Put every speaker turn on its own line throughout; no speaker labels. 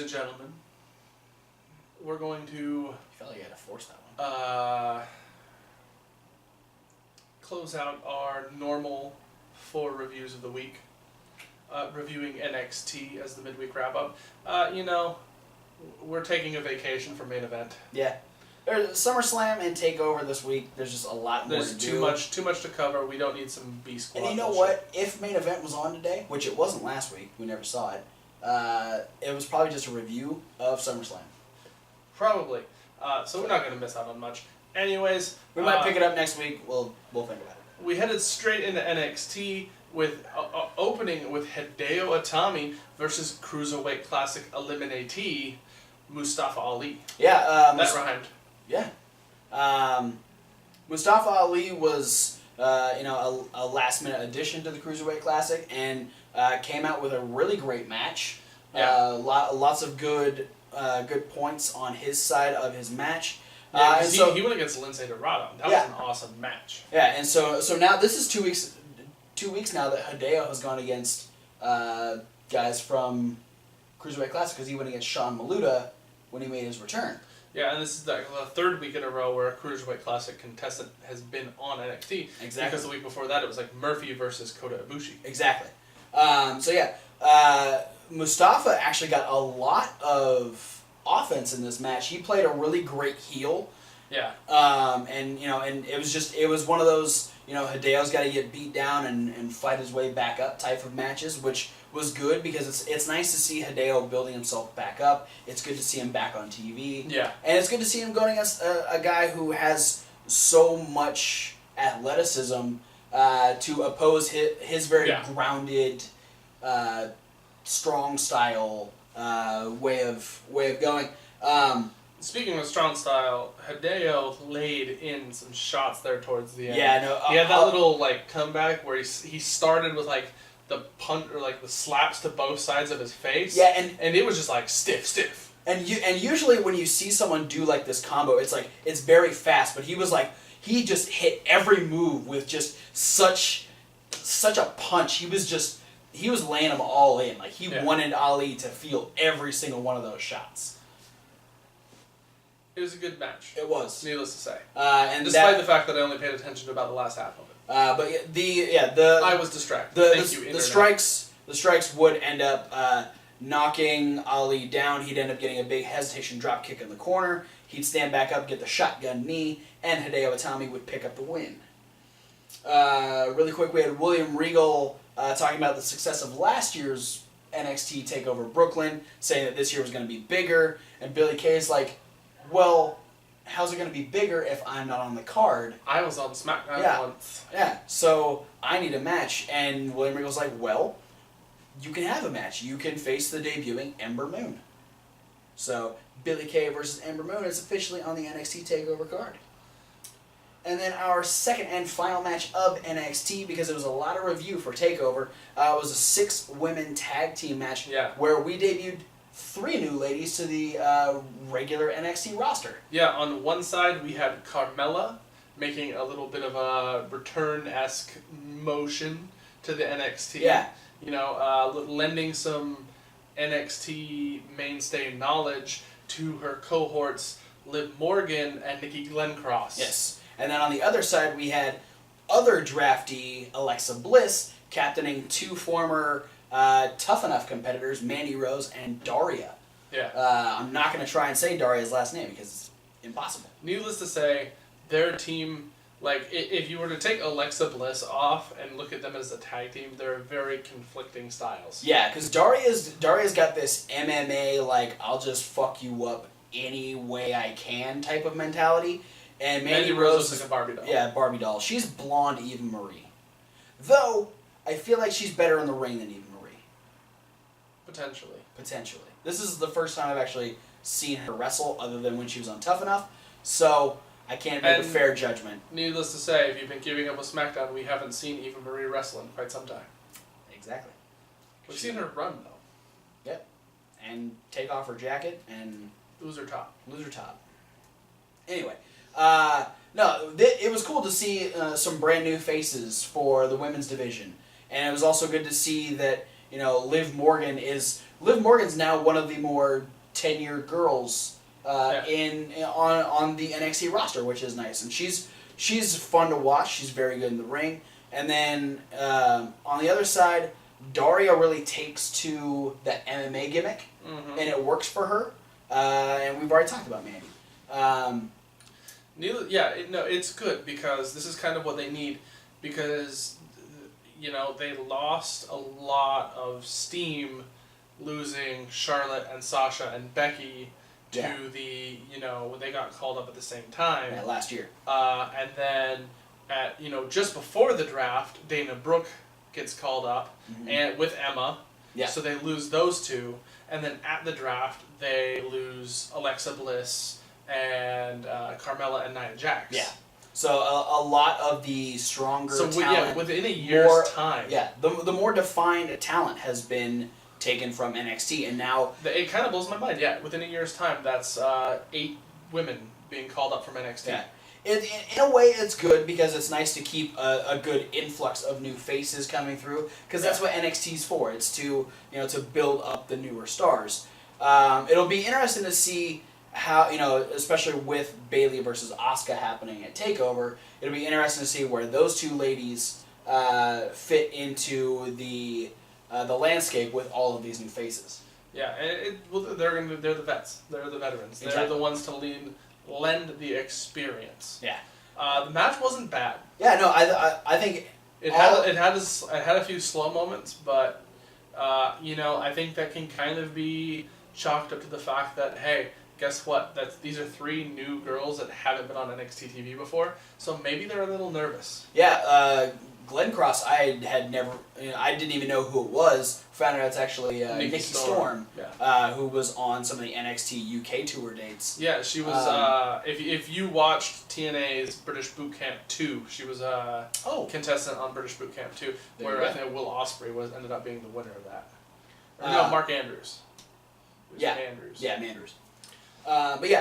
and gentlemen, we're going to...
I felt like you had to force that one.
Close out our normal 4 reviews of the week. Reviewing NXT as the midweek wrap-up. We're taking a vacation from main event.
Yeah. SummerSlam and TakeOver this week, there's just a lot more to do.
There's too much to cover. We don't need some B-squad.
And you know what? If main event was on today, which it wasn't last week, we never saw it, it was probably just a review of SummerSlam.
Probably. So we're not going to miss out on much. Anyways...
We might pick it up next week. We'll think about it.
We headed straight into NXT with opening with Hideo Itami versus Cruiserweight Classic eliminatee Mustafa Ali.
Yeah.
That rhymed.
Yeah. Mustafa Ali was, a last-minute addition to the Cruiserweight Classic and came out with a really great match.
Yeah.
Lots of good points on his side of his match.
Yeah, he went against Lindsay Dorado. That was an awesome match.
Yeah, and so now this is 2 weeks. 2 weeks now that Hideo has gone against guys from Cruiserweight Classic because he went against Sean Maluta when he made his return.
Yeah, and this is the 3rd week in a row where a Cruiserweight Classic contestant has been on NXT.
Exactly.
Because the week before that it was like Murphy versus Kota Ibushi.
Exactly. Mustafa actually got a lot of offense in this match. He played a really great heel.
Yeah.
And it was one of those, Hideo's got to get beat down and fight his way back up type of matches, which was good because it's nice to see Hideo building himself back up. It's good to see him back on TV.
Yeah.
And it's good to see him going against a guy who has so much athleticism to oppose his very grounded, strong style way of going.
Speaking of strong style, Hideo laid in some shots there towards the end.
Yeah, no.
He had that little comeback where he started with the punt or the slaps to both sides of his face.
Yeah,
and it was just stiff.
And usually when you see someone do this combo, it's very fast. But he just hit every move with just such a punch. He was laying them all in. He wanted Ali to feel every single one of those shots.
It was a good match.
It was,
needless to say.
And
despite the fact that I only paid attention to about the last half of it.
I
was distracted.
Thank you, Internet. The strikes would end up knocking Ali down. He'd end up getting a big hesitation drop kick in the corner. He'd stand back up, get the shotgun knee, and Hideo Itami would pick up the win. Really quick, we had William Regal talking about the success of last year's NXT Takeover Brooklyn, saying that this year was going to be bigger, and Billy Kay's like, well, how's it going to be bigger if I'm not on the card?
I was on SmackDown once.
Yeah, so I need a match. And William Regal's like, well, you can have a match. You can face the debuting Ember Moon. So Billy Kay versus Ember Moon is officially on the NXT TakeOver card. And then our second and final match of NXT, because it was a lot of review for TakeOver, was a 6-women tag team match where we debuted 3 new ladies to the regular NXT roster.
Yeah, on one side we had Carmella making a little bit of a return-esque motion to the NXT.
Yeah.
Lending some NXT mainstay knowledge to her cohorts, Liv Morgan and Nikki Glencross.
Yes. And then on the other side we had other draftee Alexa Bliss captaining 2 former Tough Enough competitors, Mandy Rose and Daria.
Yeah.
I'm not going to try and say Daria's last name because it's impossible.
Needless to say, their team, if you were to take Alexa Bliss off and look at them as a tag team, they're very conflicting styles.
Yeah, because Daria's got this MMA, I'll just fuck you up any way I can type of mentality. And Mandy Rose
is like a Barbie doll.
Yeah, Barbie doll. She's blonde Eva Marie. Though, I feel like she's better in the ring than Eva Marie. Potentially. This is the first time I've actually seen her wrestle other than when she was on Tough Enough, so I can't make a fair judgment.
Needless to say, if you've been keeping up with SmackDown, we haven't seen Eva Marie wrestle in quite some time.
Exactly.
We've seen her run, though.
Yep. And take off her jacket and...
Lose her top.
Anyway, it was cool to see some brand new faces for the women's division. And it was also good to see that, Liv Morgan is Liv Morgan's now one of the more tenured girls on the NXT roster, which is nice, and she's fun to watch. She's very good in the ring. And then on the other side, Daria really takes to the MMA gimmick, and it works for her. And we've already talked about Mandy.
It's good because this is kind of what they need, because they lost a lot of steam losing Charlotte and Sasha and Becky to the they got called up at the same time
last year.
And then at just before the draft, Dana Brooke gets called up and with Emma. Yeah. So they lose those two, and then at the draft they lose Alexa Bliss and Carmella and Nia Jax.
Yeah. So a lot of the stronger talent...
within a year's time.
Yeah, the more defined talent has been taken from NXT, and now...
It kind of blows my mind, within a year's time, that's 8 women being called up from NXT.
Yeah. In a way, it's good, because it's nice to keep a good influx of new faces coming through, because that's what NXT's for. It's to build up the newer stars. It'll be interesting to see how, especially with Bayley versus Asuka happening at TakeOver, it'll be interesting to see where those two ladies fit into the landscape with all of these new faces.
Yeah, they're the vets. They're the veterans. Exactly. They're the ones to lend the experience.
Yeah.
The match wasn't bad.
Yeah, no, I think
it had a few slow moments, but I think that can kind of be chalked up to the fact that, hey, guess what? These are 3 new girls that haven't been on NXT TV before, so maybe they're a little nervous.
Yeah, Glenn Cross, I had never, I didn't even know who it was. Found out it's actually Nikki Storm, who was on some of the NXT UK tour dates.
Yeah, she was. If you watched TNA's British Boot Camp 2, she was a contestant on British Boot Camp 2, where I think Will Ospreay ended up being the winner of that. Or no, Mark Andrews. Andrews.
Yeah, Andrews. But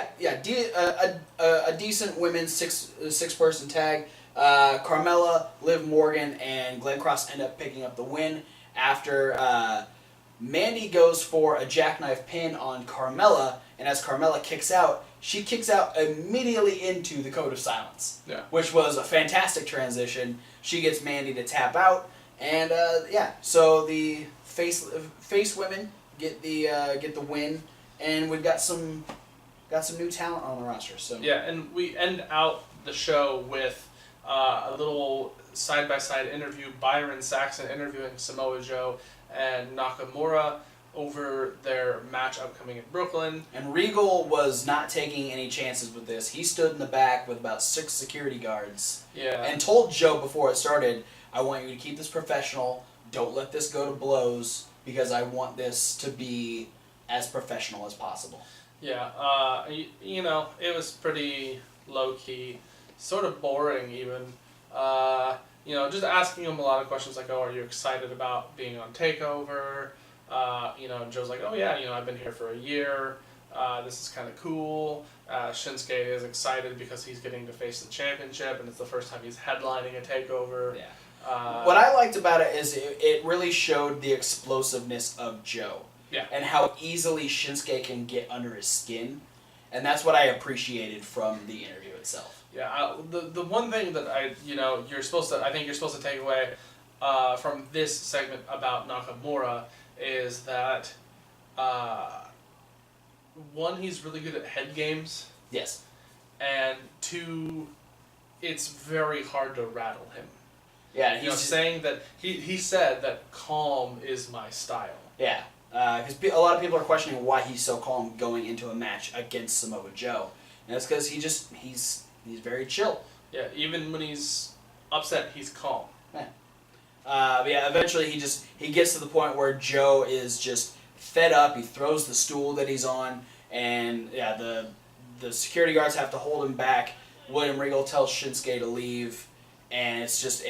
a decent women's six-person tag. Carmella, Liv Morgan, and Glenn Cross end up picking up the win after Mandy goes for a jackknife pin on Carmella, and as Carmella kicks out, she kicks out immediately into the Code of Silence, which was a fantastic transition. She gets Mandy to tap out, and so the face women get the win, and we've got some new talent on the roster. So
and we end out the show with a little side-by-side interview, Byron Saxton interviewing Samoa Joe and Nakamura over their match upcoming in Brooklyn.
And Regal was not taking any chances with this. He stood in the back with about 6 security guards and told Joe before it started, I want you to keep this professional, don't let this go to blows, because I want this to be as professional as possible.
Yeah, it was pretty low-key. Sort of boring even. Just asking him a lot of questions like, are you excited about being on TakeOver? And Joe's like, oh yeah, I've been here for a year. This is kind of cool. Shinsuke is excited because he's getting to face the championship, and it's the first time he's headlining a TakeOver.
Yeah. What I liked about it is it really showed the explosiveness of Joe.
Yeah.
And how easily Shinsuke can get under his skin. And that's what I appreciated from the interview itself.
Yeah, the one thing that I think you're supposed to take away from this segment about Nakamura is that 1, he's really good at head games.
Yes.
And 2, it's very hard to rattle him.
Yeah,
he's saying that he said that calm is my style.
Yeah, because a lot of people are questioning why he's so calm going into a match against Samoa Joe, and it's because he's very chill.
Yeah, even when he's upset, he's calm.
Yeah. But eventually he gets to the point where Joe is just fed up. He throws the stool that he's on, and the security guards have to hold him back. William Regal tells Shinsuke to leave, and it's just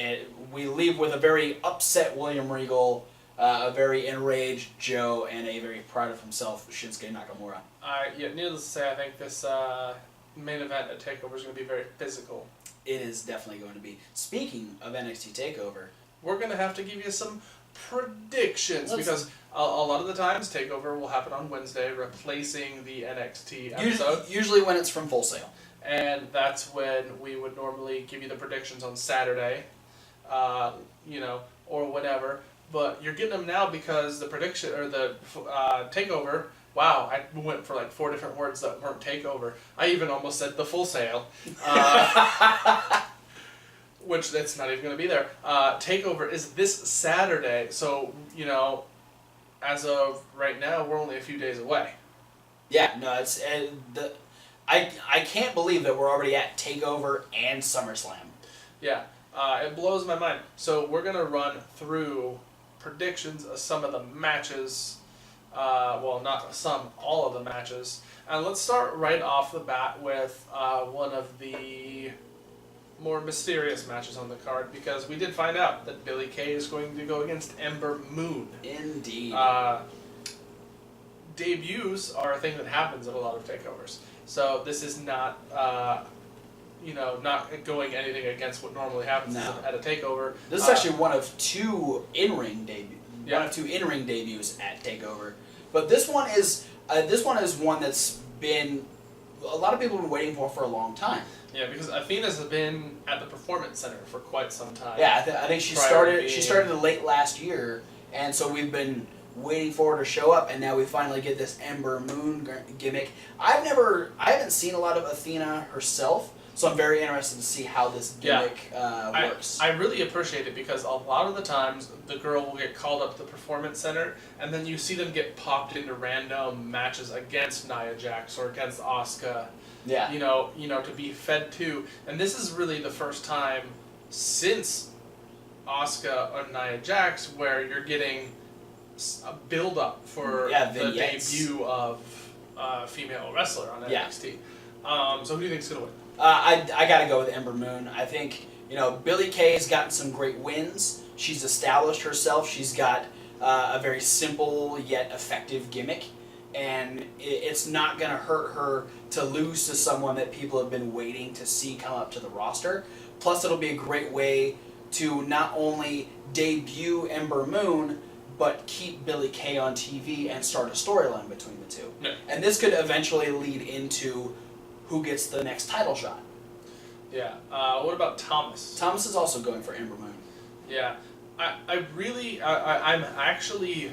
we leave with a very upset William Regal, a very enraged Joe, and a very proud of himself Shinsuke Nakamura.
Needless to say, I think this main event at TakeOver is going to be very physical.
It is definitely going to be. Speaking of NXT TakeOver,
we're going to have to give you some predictions, because a lot of the times Takeover will happen on Wednesday, replacing the NXT episode.
Usually when it's from Full Sail.
And that's when we would normally give you the predictions on Saturday, or whatever. But you're getting them now because the prediction, or the Takeover, wow, I went for like 4 different words that weren't Takeover. I even almost said the Full Sail. Which that's not even going to be there. Takeover is this Saturday, so, as of right now, we're only a few days away.
Yeah, no, it's I can't believe that we're already at Takeover and SummerSlam.
Yeah, it blows my mind. So we're going to run through predictions of some of the matches. Well, not some, all of the matches. And let's start right off the bat with one of the more mysterious matches on the card, because we did find out that Billie Kay is going to go against Ember Moon.
Indeed.
Debuts are a thing that happens at a lot of takeovers. So this is not, not going anything against what normally happens at a takeover.
This is actually one of 2 in-ring debuts.
Yeah.
One of 2 in-ring debuts at Takeover. But this one is one that's been a lot of people have been waiting for a long time.
Yeah, because Athena's been at the Performance Center for quite some time.
Yeah, I think she started late last year, and so we've been waiting for her to show up, and now we finally get this Ember Moon gimmick. I haven't seen a lot of Athena herself, so I'm very interested to see how this gimmick works.
I really appreciate it, because a lot of the times the girl will get called up to the Performance Center, and then you see them get popped into random matches against Nia Jax or against Asuka.
Yeah.
To be fed to. And this is really the first time since Asuka or Nia Jax where you're getting a build-up for the debut of a female wrestler on NXT. So who do you think's going to win?
I got to go with Ember Moon. I think, Billie Kay has gotten some great wins. She's established herself. She's got a very simple yet effective gimmick. And it's not going to hurt her to lose to someone that people have been waiting to see come up to the roster. Plus, it'll be a great way to not only debut Ember Moon, but keep Billie Kay on TV and start a storyline between the 2.
Yeah.
And this could eventually lead into who gets the next title shot.
Yeah. What about Thomas?
Thomas is also going for Ember Moon.
Yeah. I'm actually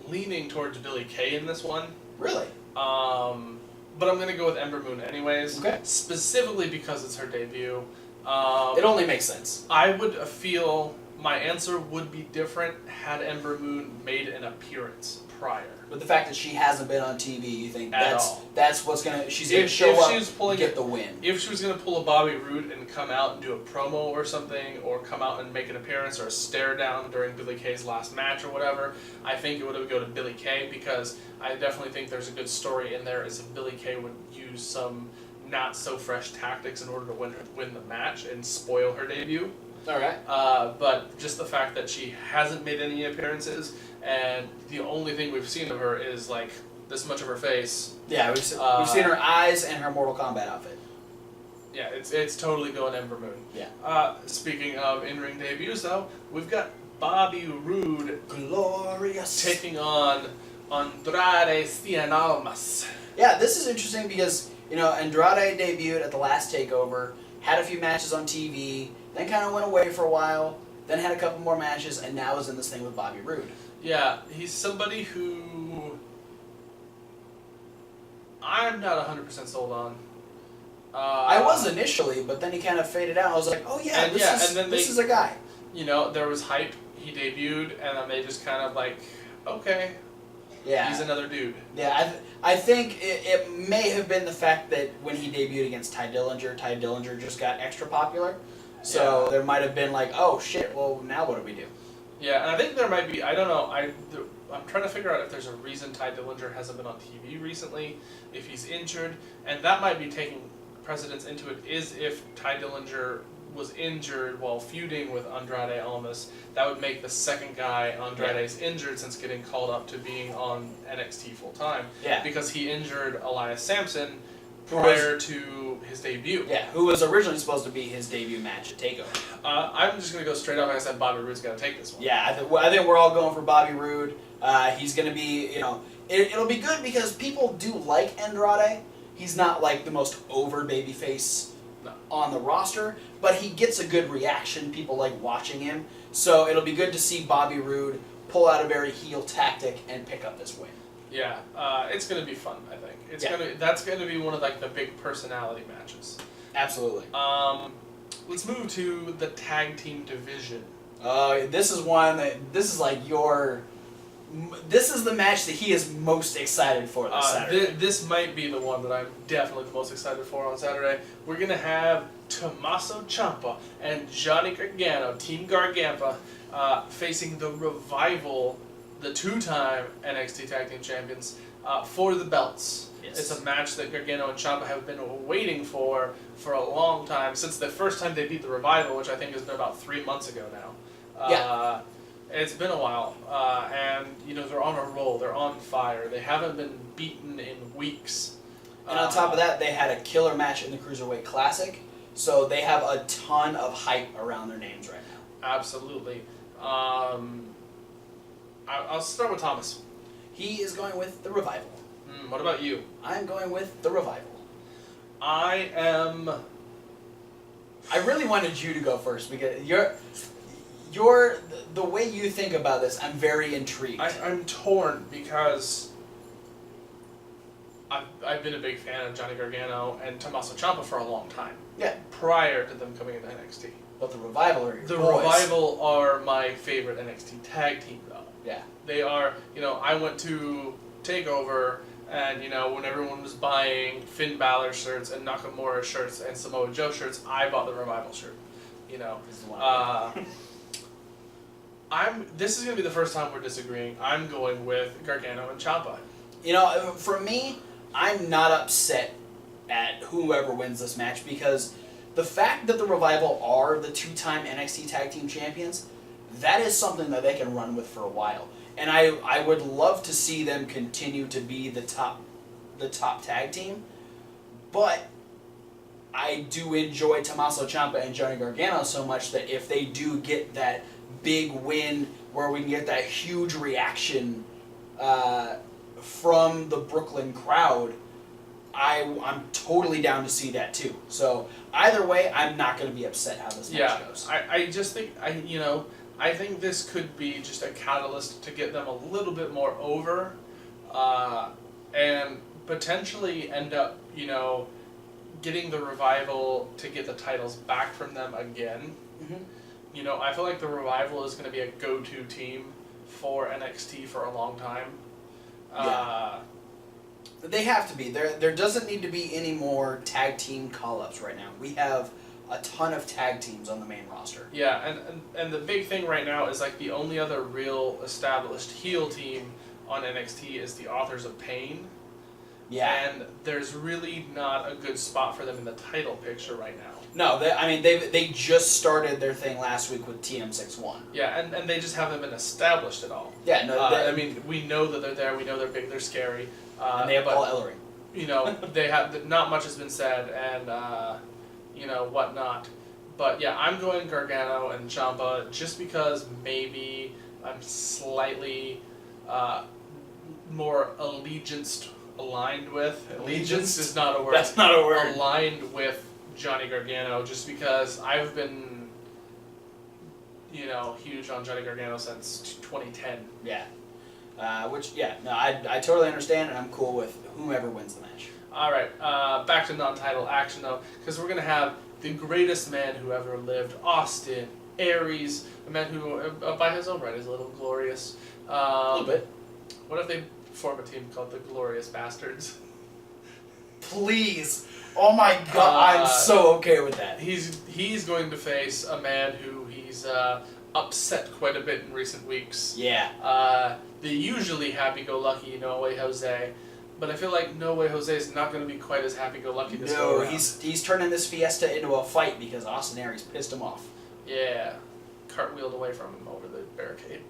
leaning towards Billie Kay in this one.
Really?
But I'm going to go with Ember Moon anyways.
Okay.
Specifically because it's her debut.
It only makes sense.
I would feel my answer would be different had Ember Moon made an appearance prior.
But the fact that she hasn't been on TV, you think that's what's gonna she's
if,
gonna show
if
up
she was pulling
get the win.
If she was gonna pull a Bobby Roode and come out and do a promo or something, or come out and make an appearance or a stare down during Billie Kay's last match or whatever, I think it would go to Billie Kay, because I definitely think there's a good story in there as if Billie Kay would use some not so fresh tactics in order to win the match and spoil her debut.
Alright.
But just the fact that she hasn't made any appearances, and the only thing we've seen of her is like this much of her face.
Yeah, we've seen her eyes and her Mortal Kombat outfit.
Yeah, it's totally going Ember Moon.
Yeah.
Speaking of in-ring debuts, though, we've got Bobby Roode
glorious
taking on Andrade Cien Almas.
Yeah, this is interesting because Andrade debuted at the last Takeover, had a few matches on TV, then kind of went away for a while, then had a couple more matches, and now is in this thing with Bobby Roode.
Yeah, he's somebody who I'm not 100% sold on.
I was initially, but then he kind of faded out. I was like, oh yeah, this is a guy.
There was hype. He debuted, and then they just kind of like, okay,
yeah,
he's another dude.
Yeah, I think it may have been the fact that when he debuted against Ty Dillinger just got extra popular. So there might have been like, oh shit, well now what do we do?
Yeah, and I think there might be, I don't know, I'm trying to figure out if there's a reason Ty Dillinger hasn't been on TV recently, if he's injured, and that might be taking precedence into it, is if Ty Dillinger was injured while feuding with Andrade Almas, that would make the second guy Andrade's injured since getting called up to being on NXT full time.
Yeah.
Because he injured Elias Sampson prior to his debut.
Yeah, who was originally supposed to be his debut match at Takeover.
I'm just going to go straight up, like I said, Bobby Roode's going to take this one.
Yeah, I think we're all going for Bobby Roode. He's going to be, it'll be good because people do like Andrade. He's not like the most over babyface on the roster, but he gets a good reaction. People like watching him. So it'll be good to see Bobby Roode pull out a very heel tactic and pick up this win.
Yeah, it's going to be fun, I think. That's going to be one of like the big personality matches.
Absolutely.
Let's move to the tag team division.
This is the match that he is most excited for this Saturday.
This might be the one that I'm definitely the most excited for on Saturday. We're going to have Tommaso Ciampa and Johnny Gargano, Team Gargampa, facing the Revival, the two-time NXT Tag Team Champions, for the belts.
Yes.
It's a match that Gargano and Ciampa have been waiting for a long time, since the first time they beat the Revival, which I think has been about 3 months ago now.
Yeah.
It's been a while, and they're on a roll. They're on fire. They haven't been beaten in weeks.
And on top of that, they had a killer match in the Cruiserweight Classic, so they have a ton of hype around their names right now.
Absolutely. I'll start with Thomas.
He is going with the Revival.
What about you?
I'm going with the Revival.
I
really wanted you to go first because the way you think about this, I'm very intrigued.
I'm torn because I've been a big fan of Johnny Gargano and Tommaso Ciampa for a long time.
Yeah.
Prior to them coming into NXT.
But the Revival are your
The
boys.
Revival are my favorite NXT tag team, though.
Yeah.
They are, I went to Takeover, and, when everyone was buying Finn Balor shirts and Nakamura shirts and Samoa Joe shirts, I bought the Revival shirt.
This is one
This is going to be the first time we're disagreeing. I'm going with Gargano and Ciampa.
For me, I'm not upset at whoever wins this match because the fact that the Revival are the two-time NXT Tag Team Champions, that is something that they can run with for a while. And I would love to see them continue to be the top tag team, but I do enjoy Tommaso Ciampa and Johnny Gargano so much that if they do get that big win where we can get that huge reaction from the Brooklyn crowd, I'm totally down to see that too. So either way, I'm not going to be upset how this match goes.
I just think I think this could be just a catalyst to get them a little bit more over, and potentially end up getting the Revival to get the titles back from them again.
Mm-hmm.
I feel like the Revival is going to be a go-to team for NXT for a long time.
They have to be. There doesn't need to be any more tag team call-ups right now. We have a ton of tag teams on the main roster.
Yeah, and the big thing right now is like the only other real established heel team on NXT is the Authors of Pain.
Yeah.
And there's really not a good spot for them in the title picture right now.
No, they just started their thing last week with TM61.
Yeah, and they just haven't been established at all.
Yeah, no.
We know that they're there. We know they're big. They're scary.
And they have Paul Ellering.
They have not much has been said, and whatnot. But yeah, I'm going Gargano and Ciampa just because maybe I'm slightly more aligned with. Allegiance is not a word.
That's not a word.
Aligned with Johnny Gargano, just because I've been, huge on Johnny Gargano since 2010.
Yeah. I totally understand, and I'm cool with whomever wins the match.
All right, back to non-title action though, because we're gonna have the greatest man who ever lived, Austin Aries, a man who, by his own right, is a little glorious.
A little bit.
What if they form a team called the Glorious Bastards?
Please. Oh my God, I'm so okay with that.
He's going to face a man who he's upset quite a bit in recent weeks.
Yeah.
The usually happy-go-lucky No Way Jose, but I feel like No Way Jose is not going to be quite as happy-go-lucky this go around.
He's turning this fiesta into a fight because Austin Aries pissed him off.
Yeah. Cartwheeled away from him over the barricade.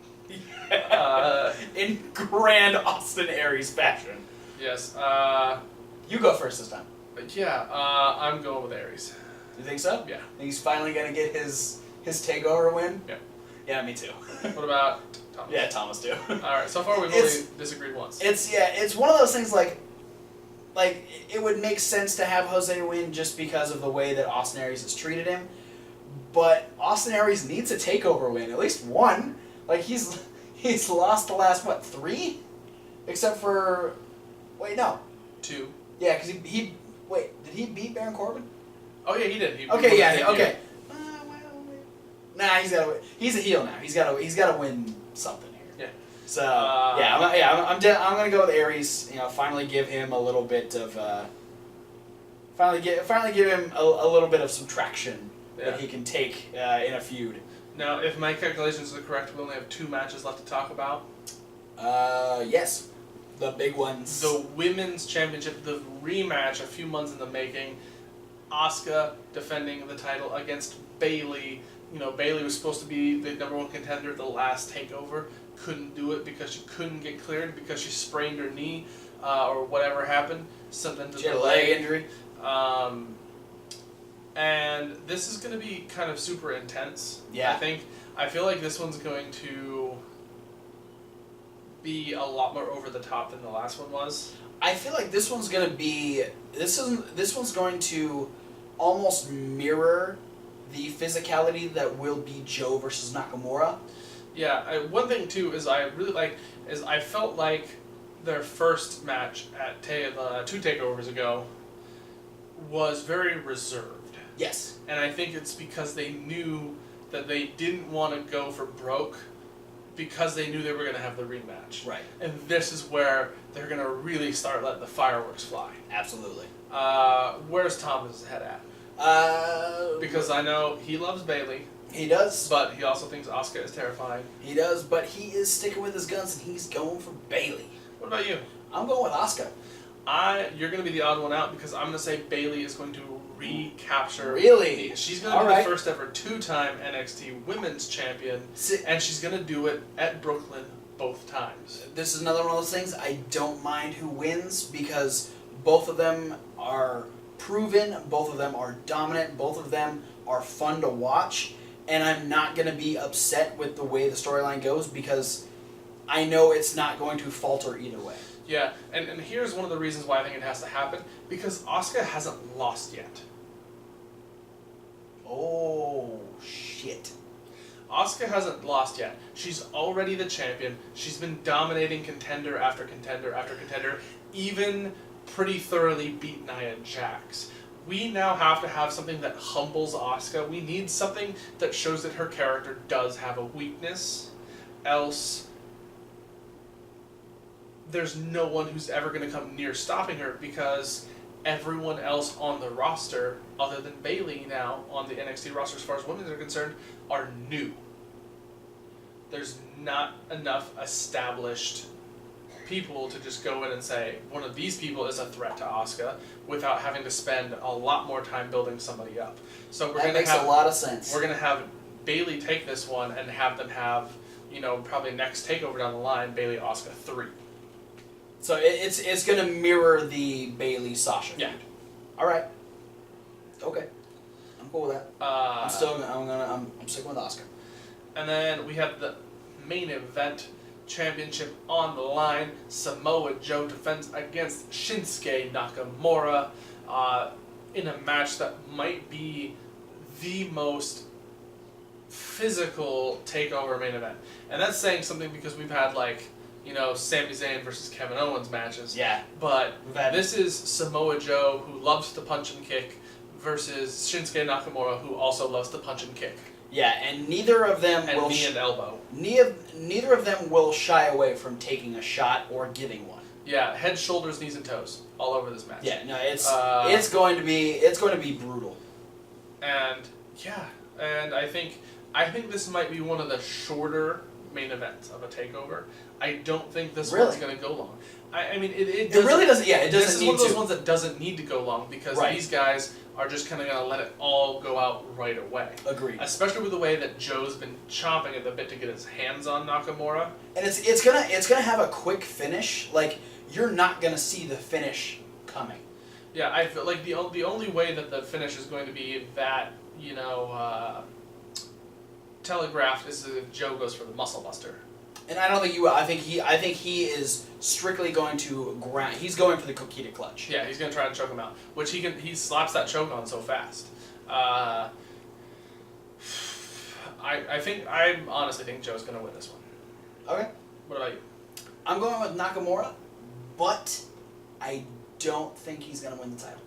In grand Austin Aries fashion.
Yes.
You go first this time.
But yeah, I'm going with Aries.
You think so?
Yeah.
Think he's finally gonna get his takeover win?
Yeah.
Yeah, me too.
What about Thomas?
Yeah, Thomas too.
Alright, so far we've only disagreed once.
It's one of those things like it would make sense to have Jose win just because of the way that Austin Aries has treated him, but Austin Aries needs a takeover win, at least one. Like he's lost the last 3, except for
2.
Yeah, because he did he beat Baron Corbin?
Oh yeah, he did.
Okay, yeah, okay. Nah, he's a heel now. He's got to win something here.
Yeah.
So I'm gonna go with Aries. You know, finally give him a little bit of finally give him a little bit of some traction that he can take in a feud.
Now, if my calculations are correct, we only have 2 matches left to talk about.
Yes, the big ones.
The Women's Championship, the rematch, a few months in the making. Asuka defending the title against Bayley. You know, Bayley was supposed to be the #1 contender at the last takeover. Couldn't do it because she couldn't get cleared because she sprained her knee or whatever happened. Something to
she had a leg injury.
And this is going to be kind of super intense.
Yeah.
I feel like this one's going to be a lot more over the top than the last one was.
I feel like this one's going to almost mirror the physicality that will be Joe versus Nakamura.
Yeah, one thing too is I felt like their first match at 2 takeovers ago was very reserved.
Yes.
And I think it's because they knew that they didn't want to go for broke because they knew they were going to have the rematch.
Right.
And this is where they're going to really start letting the fireworks fly.
Absolutely.
Where's Thomas' head at? Because I know he loves Bayley.
He does.
But he also thinks Asuka is terrifying.
He does, but he is sticking with his guns and he's going for Bayley.
What about you?
I'm going with Asuka.
You're going to be the odd one out because I'm going to say Bayley is going to recapture.
Really?
She's going to be the first ever 2-time NXT Women's Champion, and she's going to do it at Brooklyn both times.
This is another one of those things. I don't mind who wins because both of them are proven, both of them are dominant, both of them are fun to watch, and I'm not going to be upset with the way the storyline goes because I know it's not going to falter either way.
Yeah, and here's one of the reasons why I think it has to happen, because Asuka hasn't lost yet.
Oh, shit.
Asuka hasn't lost yet. She's already the champion. She's been dominating contender after contender after contender, even pretty thoroughly beat Nia Jax. We now have to have something that humbles Asuka. We need something that shows that her character does have a weakness, else there's no one who's ever going to come near stopping her because everyone else on the roster, other than Bayley now on the NXT roster as far as women are concerned, are new. There's not enough established people to just go in and say, one of these people is a threat to Asuka without having to spend a lot more time building somebody up. So we're
that makes a lot of sense.
We're going to have Bayley take this one and have them have, probably next takeover down the line, Bayley Asuka 3.
So it's going to mirror the Bayley Sasha.
Yeah.
All right. Okay. I'm cool with that. I'm sticking with Asuka.
And then we have the main event championship on the line. Samoa Joe defends against Shinsuke Nakamura in a match that might be the most physical takeover main event. And that's saying something because we've had Sami Zayn versus Kevin Owens matches.
Yeah.
But this is Samoa Joe, who loves to punch and kick, versus Shinsuke Nakamura, who also loves to punch and kick.
Yeah, and neither of them
will knee and elbow.
Neither of them will shy away from taking a shot or giving one.
Yeah, head, shoulders, knees, and toes all over this match.
Yeah, no, it's going to be brutal.
And I think this might be one of the shorter main events of a takeover. I don't think this one's going to go long. I mean, it
really doesn't. Yeah, it doesn't.
This is one of those ones that doesn't need to go long because these guys are just kind of going to let it all go out right away.
Agreed.
Especially with the way that Joe's been chomping at the bit to get his hands on Nakamura.
And it's gonna have a quick finish. Like you're not gonna see the finish coming.
Yeah, I feel like the only way that the finish is going to be that, telegraphed is if Joe goes for the muscle buster.
And I don't think you will. I think he is strictly going to ground. He's going for the Coquita clutch.
Yeah, he's gonna try to choke him out, which he slaps that choke on so fast. I honestly think Joe's gonna win this one.
Okay.
What about you?
I'm going with Nakamura, but I don't think he's going to win the title.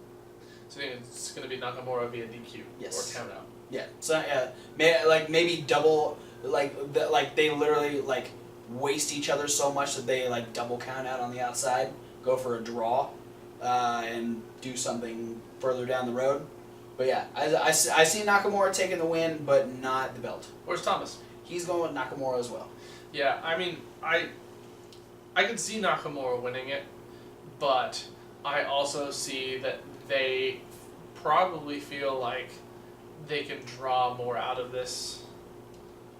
So you think it's going to be Nakamura via DQ
Yes.
or count out?
Yeah. So maybe double they literally waste each other so much that they double count out on the outside, go for a draw, and do something further down the road. But yeah, I see Nakamura taking the win, but not the belt.
Where's Thomas?
He's going with Nakamura as well.
Yeah, I mean, I could see Nakamura winning it, but I also see that they probably feel like they can draw more out of this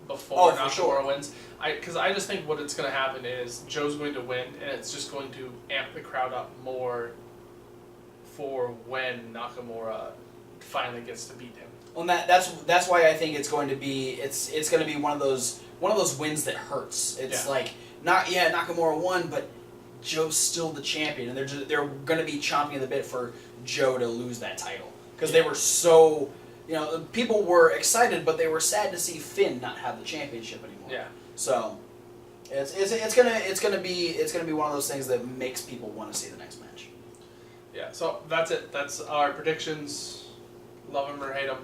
before Nakamura wins. Because I just think what it's going to happen is Joe's going to win, and it's just going to amp the crowd up more for when Nakamura finally gets to beat him.
Well, that's why I think it's going to be one of those wins that hurts. It's Nakamura won, but Joe's still the champion, and they're going to be chomping at the bit for Joe to lose that title because they were so people were excited, but they were sad to see Finn not have the championship anymore.
Yeah.
So it's gonna be one of those things that makes people want to see the next match.
Yeah. So that's it. That's our predictions. Love them or hate them.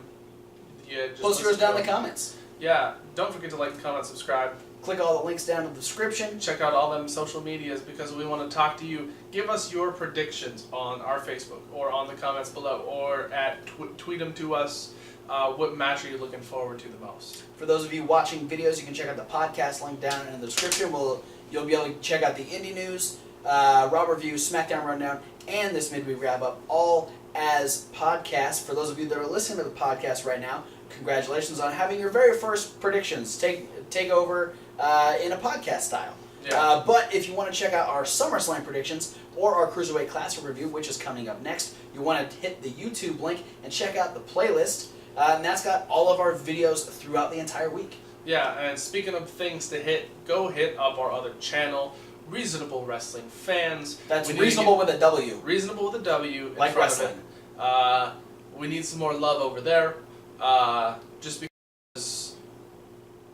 Yeah.
Post yours down in the comments.
Yeah. Don't forget to like, comment, subscribe.
Click all the links down in the description.
Check out all them social medias because we want to talk to you. Give us your predictions on our Facebook or on the comments below or tweet them to us. What match are you looking forward to the most?
For those of you watching videos, you can check out the podcast link down in the description. You'll be able to check out the indie news, Raw review, SmackDown rundown, and this midweek wrap up, all as podcasts. For those of you that are listening to the podcast right now, congratulations on having your very first predictions take over in a podcast style.
Yeah.
But if you want to check out our SummerSlam predictions or our Cruiserweight Classic review, which is coming up next, you want to hit the YouTube link and check out the playlist. And that's got all of our videos throughout the entire week.
Yeah, and speaking of things to hit, go hit up our other channel, Reasonable Wrestling Fans.
That's reasonable with a W.
Reasonable with a W.
Like wrestling.
We need some more love over there. Just because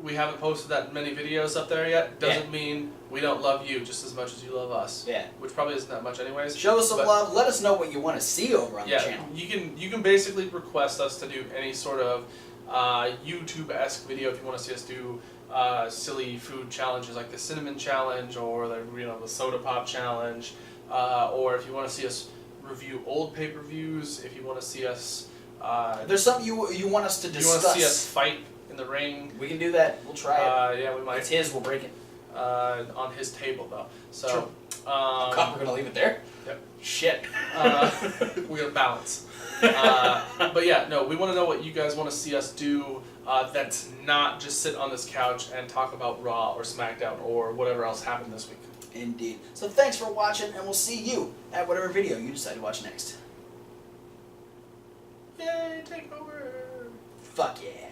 we haven't posted that many videos up there yet doesn't mean we don't love you just as much as you love us.
Yeah.
Which probably isn't that much anyways.
Show us some love. Let us know what you want to see over on the channel.
You can basically request us to do any sort of YouTube-esque video if you want to see us do silly food challenges like the cinnamon challenge or the soda pop challenge, or if you want to see us review old pay-per-views, if you want to see us
there's something you want us to discuss.
You want to see us fight in the ring?
We can do that. We'll try it.
Yeah, we might.
It's his. We'll break it.
On his table though. So
God, we're gonna leave it there.
Yep.
Shit.
We're gonna balance. But yeah, no, we want to know what you guys want to see us do. That's not just sit on this couch and talk about Raw or SmackDown or whatever else happened this week.
Indeed. So thanks for watching, and we'll see you at whatever video you decide to watch next.
Yay, Takeover!
Fuck yeah.